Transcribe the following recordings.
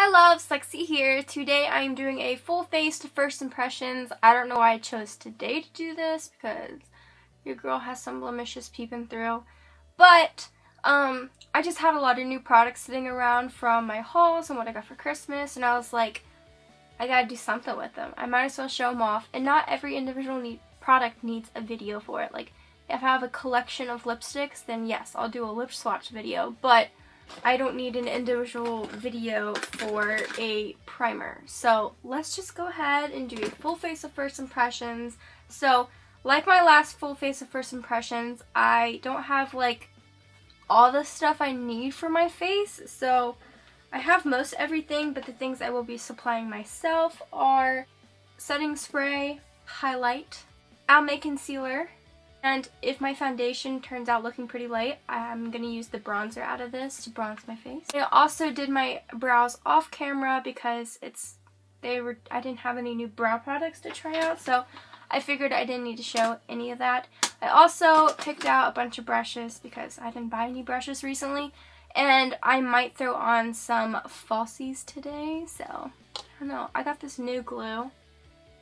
Hi loves, Lexie here. Today I'm doing a full face to first impressions. I don't know why I chose today to do this because your girl has some blemishes peeping through. But I just had a lot of new products sitting around from my hauls and what I got for Christmas, and I was like, I gotta do something with them. I might as well show them off, and not every individual product needs a video for it. Like, if I have a collection of lipsticks, then yes, I'll do a lip swatch video, but I don't need an individual video for a primer. So let's just go ahead and do a full face of first impressions. So like my last full face of first impressions, I don't have like all the stuff I need for my face. So I have most everything, but the things I will be supplying myself are setting spray, highlight, Almay concealer, and if my foundation turns out looking pretty light, I'm going to use the bronzer out of this to bronze my face. I also did my brows off camera because I didn't have any new brow products to try out, so I figured I didn't need to show any of that. I also picked out a bunch of brushes because I didn't buy any brushes recently, and I might throw on some falsies today, so I don't know. I got this new glue, and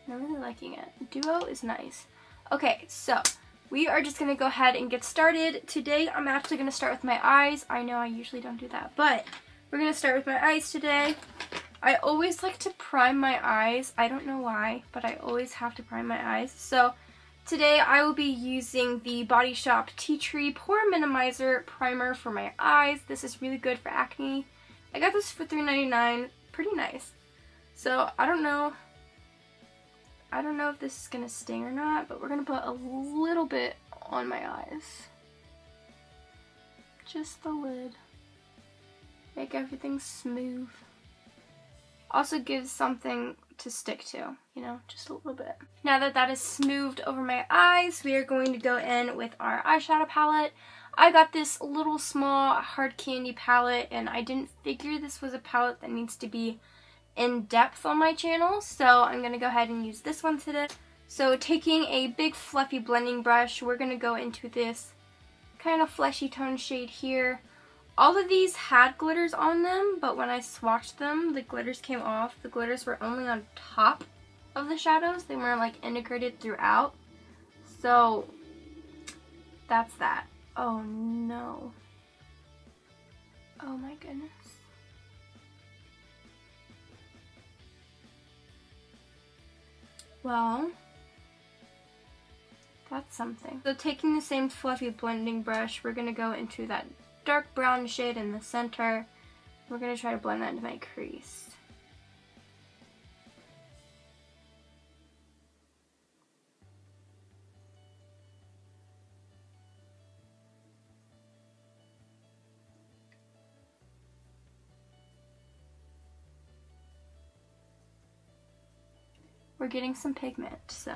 I'm really liking it. Duo is nice. Okay, so we are just going to go ahead and get started. Today, I'm actually going to start with my eyes. I know I usually don't do that, but we're going to start with my eyes today. I always like to prime my eyes. I don't know why, but I always have to prime my eyes. So today, I will be using the Body Shop Tea Tree Pore Minimizer Primer for my eyes. This is really good for acne. I got this for $3.99. Pretty nice. So I don't know if this is going to sting or not, but we're going to put a little bit on my eyes. Just the lid. Make everything smooth. Also gives something to stick to, you know, just a little bit. Now that that is smoothed over my eyes, we are going to go in with our eyeshadow palette. I got this little small hard candy palette, and I didn't figure this was a palette that needs to be in depth on my channel, so I'm going to go ahead and use this one today. So taking a big fluffy blending brush, we're going to go into this kind of fleshy tone shade here. All of these had glitters on them, but when I swatched them, the glitters came off. The glitters were only on top of the shadows. They weren't like integrated throughout. So that's that. Oh no. Oh my goodness. Well, that's something. So taking the same fluffy blending brush, we're going to go into that dark brown shade in the center. We're going to try to blend that into my crease. We're getting some pigment, so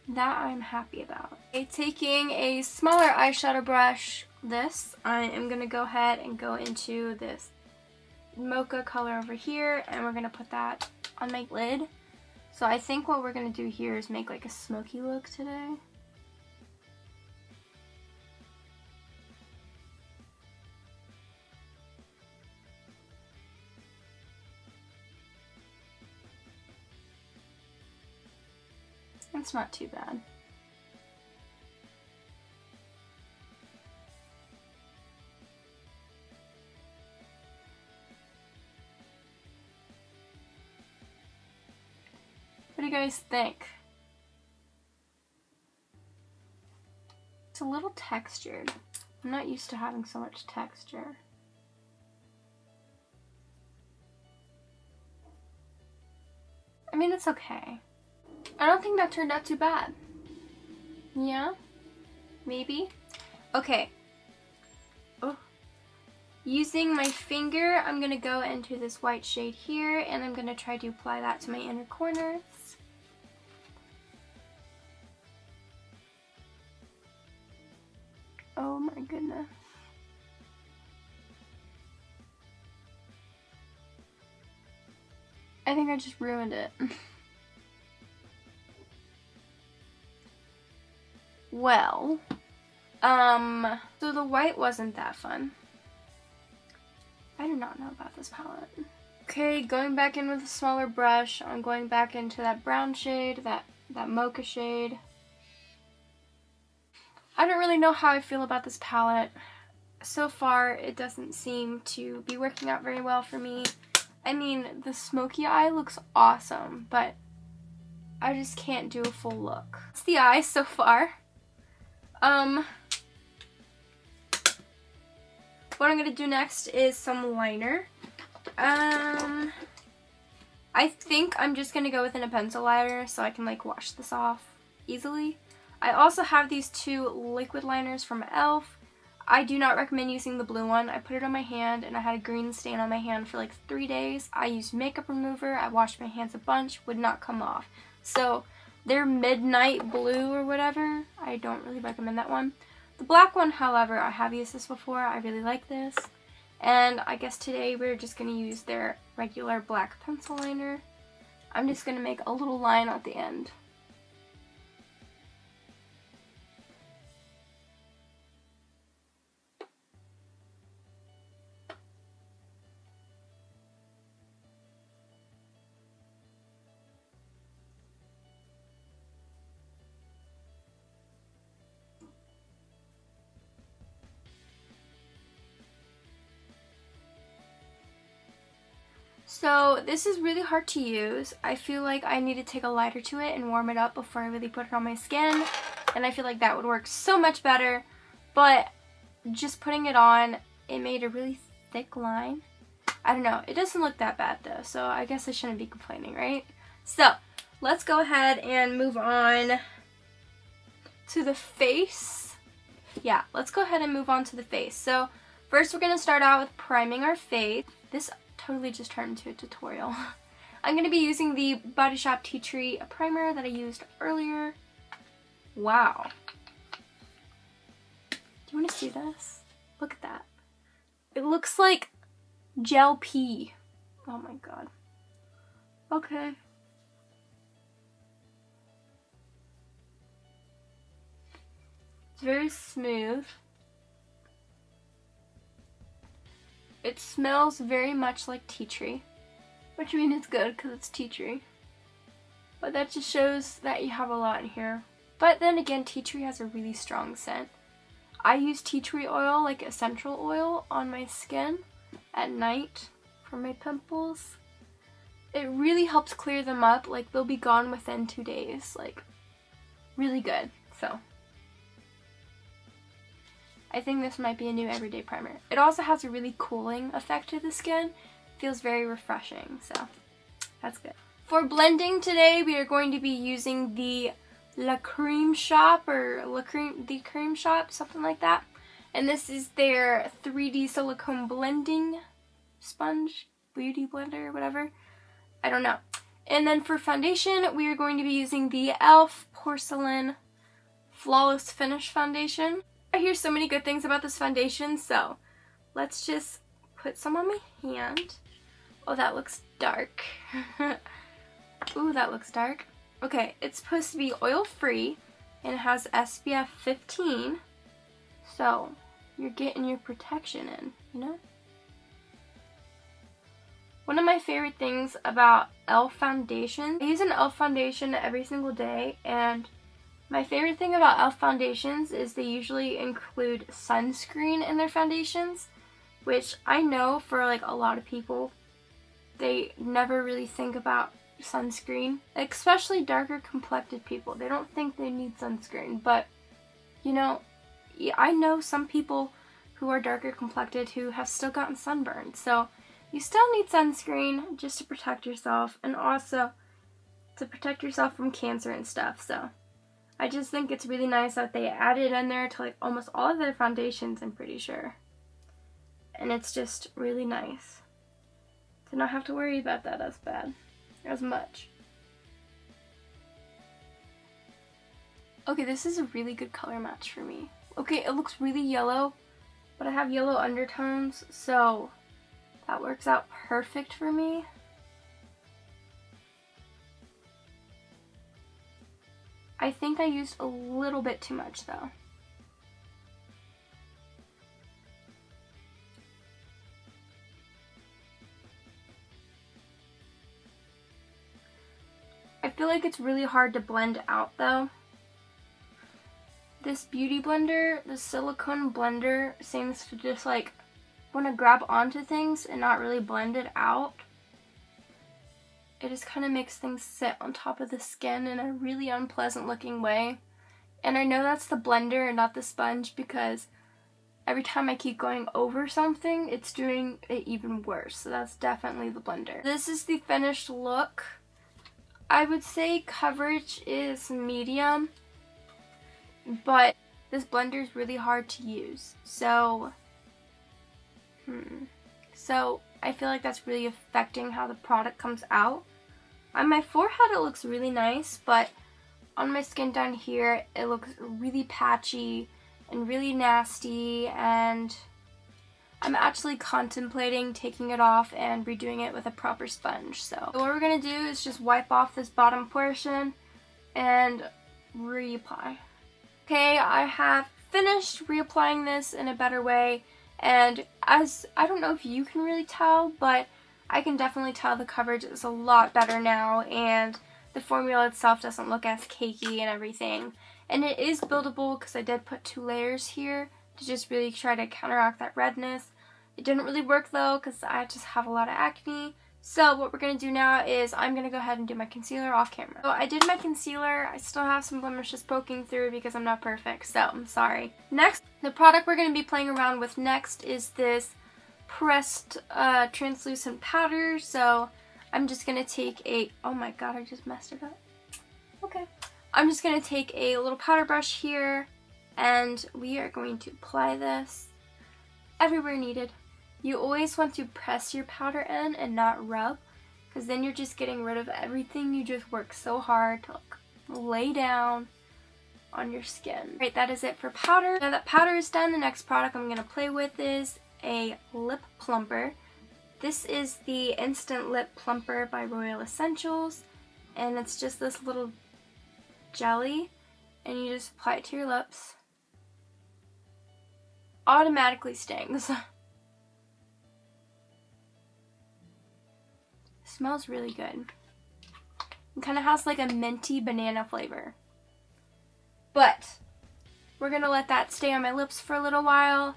that I'm happy about. Okay, taking a smaller eyeshadow brush, I am going to go ahead and go into this mocha color over here, and we're going to put that on my lid. So I think what we're going to do here is make like a smoky look today. It's not too bad. What do you guys think? It's a little textured. I'm not used to having so much texture. I mean, it's okay. I don't think that turned out too bad. Yeah? Maybe? Okay. Oh. Using my finger, I'm going to go into this white shade here, and I'm going to try to apply that to my inner corners. Oh my goodness. I think I just ruined it. Well, so the white wasn't that fun. I do not know about this palette. Okay, going back in with a smaller brush, I'm going back into that brown shade, that mocha shade. I don't really know how I feel about this palette. So far, it doesn't seem to be working out very well for me. I mean, the smoky eye looks awesome, but I just can't do a full look. It's the eye so far. What I'm going to do next is some liner. I think I'm just going to go within a pencil liner so I can like wash this off easily. I also have these two liquid liners from e.l.f. I do not recommend using the blue one. I put it on my hand and I had a green stain on my hand for like 3 days. I used makeup remover. I washed my hands a bunch. Would not come off. So their midnight blue or whatever, I don't really recommend that one. The black one, however, I have used this before. I really like this. And I guess today we're just going to use their regular black pencil liner. I'm just going to make a little line at the end. So this is really hard to use. I feel like I need to take a lighter to it and warm it up before I really put it on my skin. And I feel like that would work so much better. But just putting it on, it made a really thick line. I don't know. It doesn't look that bad though. So I guess I shouldn't be complaining, right? So let's go ahead and move on to the face. Yeah, let's go ahead and move on to the face. So first we're going to start out with priming our face. This totally just turned into a tutorial. I'm going to be using the Body Shop Tea Tree primer that I used earlier. Wow. Do you want to see this? Look at that. It looks like gel pee. Oh my god. Okay. It's very smooth. It smells very much like tea tree, which means it's good because it's tea tree. But that just shows that you have a lot in here. But then again, tea tree has a really strong scent. I use tea tree oil, like essential oil, on my skin at night for my pimples. It really helps clear them up. Like, they'll be gone within 2 days. Like, really good. So I think this might be a new everyday primer. It also has a really cooling effect to the skin. Feels very refreshing, so that's good. For blending today, we are going to be using the La Creme Shop, or the Creme Shop, something like that. And this is their 3D silicone blending sponge, beauty blender, whatever. I don't know. And then for foundation, we are going to be using the e.l.f. Porcelain Flawless Finish Foundation. I hear so many good things about this foundation, so let's just put some on my hand. Oh, that looks dark. Ooh, that looks dark. Okay, it's supposed to be oil-free, and it has SPF 15, so you're getting your protection in, you know? One of my favorite things about e.l.f. foundation, I use an e.l.f. foundation every single day, and my favorite thing about e.l.f. foundations is they usually include sunscreen in their foundations, which I know for like a lot of people, they never really think about sunscreen, especially darker complected people. They don't think they need sunscreen, but you know, I know some people who are darker complected who have still gotten sunburned, so you still need sunscreen just to protect yourself, and also to protect yourself from cancer and stuff. So I just think it's really nice that they added in there to like almost all of their foundations, I'm pretty sure. And it's just really nice to not have to worry about that as much. Okay, this is a really good color match for me. Okay, it looks really yellow, but I have yellow undertones, so that works out perfect for me. I think I used a little bit too much though. feel like it's really hard to blend out though. This beauty blender, the silicone blender, seems to just like want to grab onto things and not really blend it out. It just kind of makes things sit on top of the skin in a really unpleasant looking way. And I know that's the blender and not the sponge, because every time I keep going over something, it's doing it even worse. So that's definitely the blender. This is the finished look. I would say coverage is medium, but this blender is really hard to use. So I feel like that's really affecting how the product comes out. On my forehead it looks really nice, but on my skin down here it looks really patchy and really nasty, and I'm actually contemplating taking it off and redoing it with a proper sponge. So what we're going to do is just wipe off this bottom portion and reapply. Okay, I have finished reapplying this in a better way, and as I don't know if you can really tell, but I can definitely tell the coverage is a lot better now, and the formula itself doesn't look as cakey and everything. And it is buildable because I did put 2 layers here to just really try to counteract that redness. It didn't really work though because I just have a lot of acne. So what we're going to do now is I'm going to go ahead and do my concealer off camera. So I did my concealer. I still have some blemishes poking through because I'm not perfect, so I'm sorry. Next, the product we're going to be playing around with next is this pressed translucent powder. So I'm just going to take a, oh my god, I just messed it up. Okay. I'm just going to take a little powder brush here, and we are going to apply this everywhere needed. You always want to press your powder in and not rub, because then you're just getting rid of everything you just worked so hard to lay down on your skin. Right, that is it for powder. Now that powder is done, the next product I'm going to play with is a lip plumper. This is the Instant Lip Plumper by Royal Essentials, and it's just this little jelly, and you just apply it to your lips. Automatically stings. Smells really good. It kind of has like a minty banana flavor. But we're going to let that stay on my lips for a little while,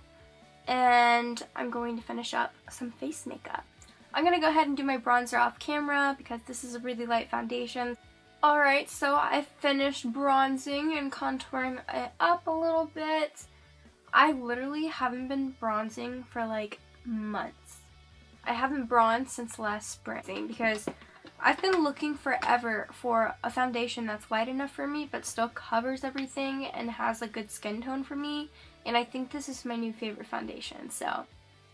and I'm going to finish up some face makeup. I'm going to go ahead and do my bronzer off camera because this is a really light foundation. Alright, so I finished bronzing and contouring it up a little bit. I literally haven't been bronzing for like months. I haven't bronzed since last spring because I've been looking forever for a foundation that's light enough for me but still covers everything and has a good skin tone for me, and I think this is my new favorite foundation, so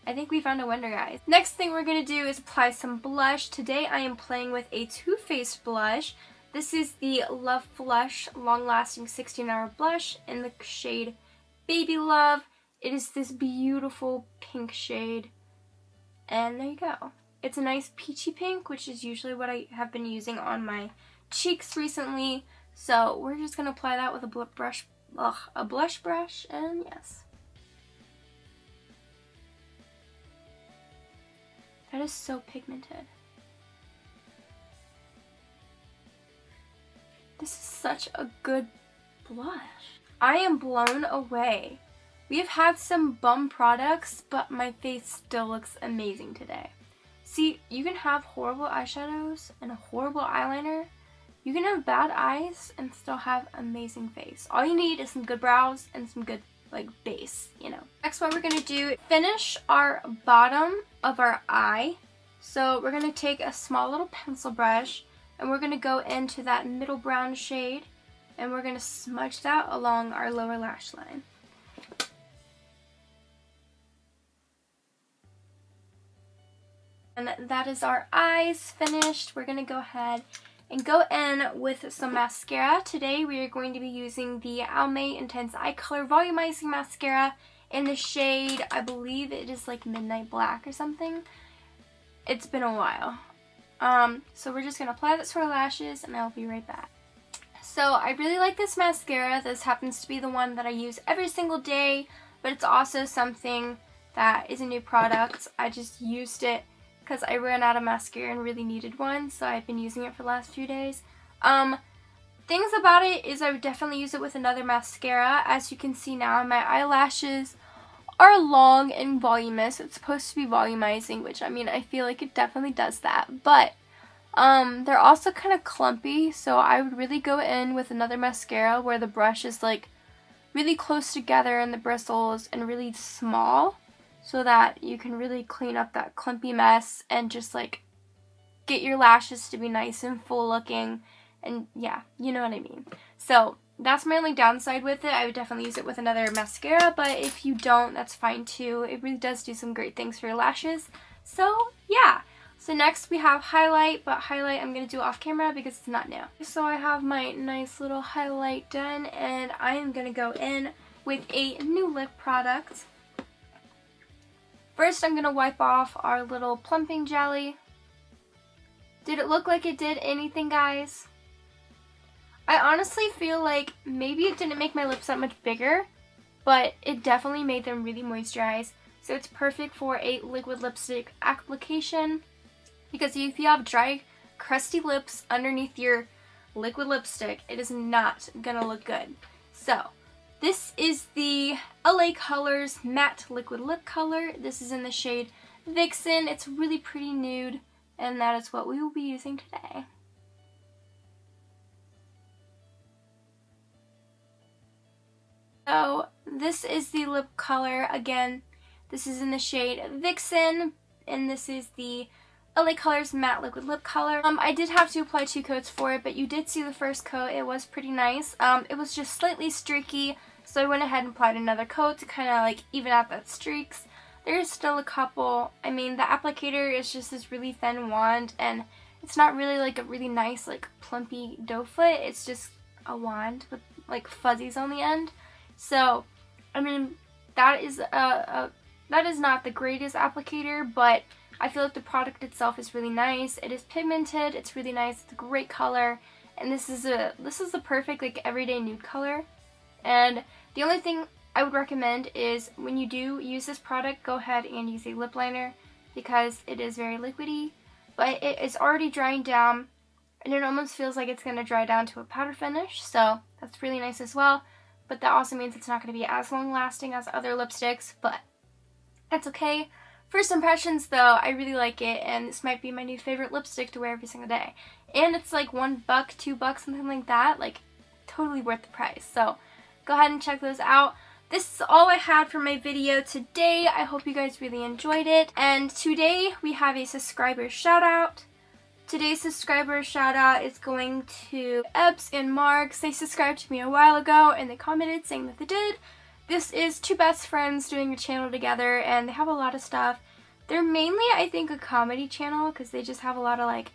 I think we found a winner, guys. Next thing we're going to do is apply some blush. Today I am playing with a Too Faced blush. This is the Love Flush Long Lasting 16-Hour Blush in the shade Baby Love. It is this beautiful pink shade. And there you go. It's a nice peachy pink, which is usually what I have been using on my cheeks recently. So we're just going to apply that with a blush brush, and yes. That is so pigmented. This is such a good blush. I am blown away. We have had some bum products, but my face still looks amazing today. See, you can have horrible eyeshadows and a horrible eyeliner. You can have bad eyes and still have amazing face. All you need is some good brows and some good like base, you know. Next, what we're gonna do, finish our bottom of our eye. So we're gonna take a small little pencil brush and we're gonna go into that middle brown shade and we're gonna smudge that along our lower lash line. And that is our eyes finished. We're gonna go ahead and go in with some mascara. Today we are going to be using the Almay Intense Eye Color Volumizing Mascara in the shade, I believe it is like Midnight Black or something. It's been a while. So we're just going to apply that to our lashes and I'll be right back. So I really like this mascara. This happens to be the one that I use every single day, but it's also something that is a new product. I just used it because I ran out of mascara and really needed one, so I've been using it for the last few days. Things about it is I would definitely use it with another mascara. As you can see now, my eyelashes are long and voluminous. It's supposed to be volumizing, which I mean, I feel like it definitely does that. But they're also kind of clumpy, so I would really go in with another mascara where the brush is like really close together and the bristles and really small, so that you can really clean up that clumpy mess and just like get your lashes to be nice and full looking. And yeah, you know what I mean. So that's my only downside with it. I would definitely use it with another mascara, but if you don't, that's fine too. It really does do some great things for your lashes. So yeah. So next we have highlight, but highlight I'm going to do off camera because it's not new. So I have my nice little highlight done, and I am going to go in with a new lip product. First I'm going to wipe off our little plumping jelly. Did it look like it did anything, guys? I honestly feel like maybe it didn't make my lips that much bigger, but it definitely made them really moisturized. So it's perfect for a liquid lipstick application, because if you have dry, crusty lips underneath your liquid lipstick, it is not gonna look good. So this is the LA Colors Matte Liquid Lip Color. This is in the shade Vixen. It's really pretty nude, and that is what we will be using today. So this is the lip color. Again, this is in the shade Vixen, and this is the LA Colors Matte Liquid Lip Color. I did have to apply 2 coats for it, but you did see the first coat. It was pretty nice. It was just slightly streaky, so I went ahead and applied another coat to kind of like even out that streaks. There's still a couple. I mean, the applicator is just this really thin wand, and it's not really like a really nice like plumpy doe foot. It's just a wand with like fuzzies on the end. So, I mean, that is not the greatest applicator, but I feel like the product itself is really nice. It is pigmented. It's really nice. It's a great color, and this is the perfect like everyday nude color. And the only thing I would recommend is when you do use this product, go ahead and use a lip liner, because it is very liquidy, but it is already drying down, and it almost feels like it's going to dry down to a powder finish, so that's really nice as well. But that also means it's not going to be as long lasting as other lipsticks, but that's okay. First impressions though, I really like it, and this might be my new favorite lipstick to wear every single day. And it's like $1, $2, something like that, like totally worth the price. So go ahead and check those out. This is all I had for my video today. I hope you guys really enjoyed it. And today we have a subscriber shout out. Today's subscriber shout out is going to Ebbs and Marks. They subscribed to me a while ago and they commented saying that they did. This is 2 best friends doing a channel together, and they have a lot of stuff. They're mainly, I think, a comedy channel because they just have a lot of like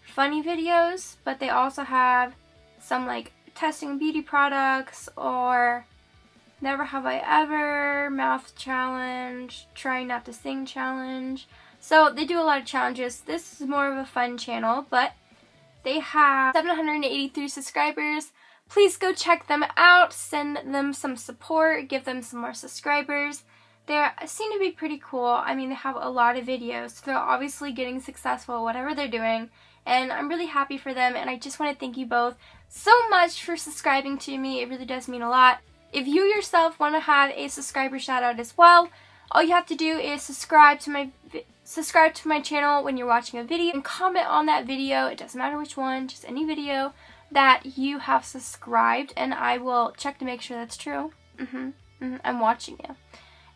funny videos, but they also have some like testing beauty products or Never Have I Ever, mouth challenge, trying not to sing challenge. So they do a lot of challenges. This is more of a fun channel, but they have 783 subscribers. Please go check them out, send them some support, give them some more subscribers. They seem to be pretty cool. I mean, they have a lot of videos, so they're obviously getting successful at whatever they're doing, and I'm really happy for them, and I just want to thank you both so much for subscribing to me. It really does mean a lot. If you yourself want to have a subscriber shout out as well, all you have to do is subscribe to my channel when you're watching a video and comment on that video. It doesn't matter which one, just any video that you have subscribed, and I will check to make sure that's true. I'm watching you.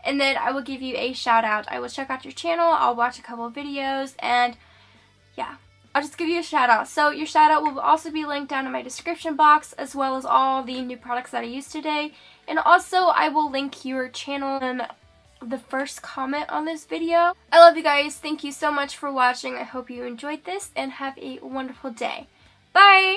And then I will give you a shout out. I will check out your channel, I'll watch a couple of videos, and yeah, I'll just give you a shout out. So your shout out will also be linked down in my description box, as well as all the new products that I used today. And also I will link your channel in the first comment on this video. I love you guys. Thank you so much for watching. I hope you enjoyed this and have a wonderful day. Bye!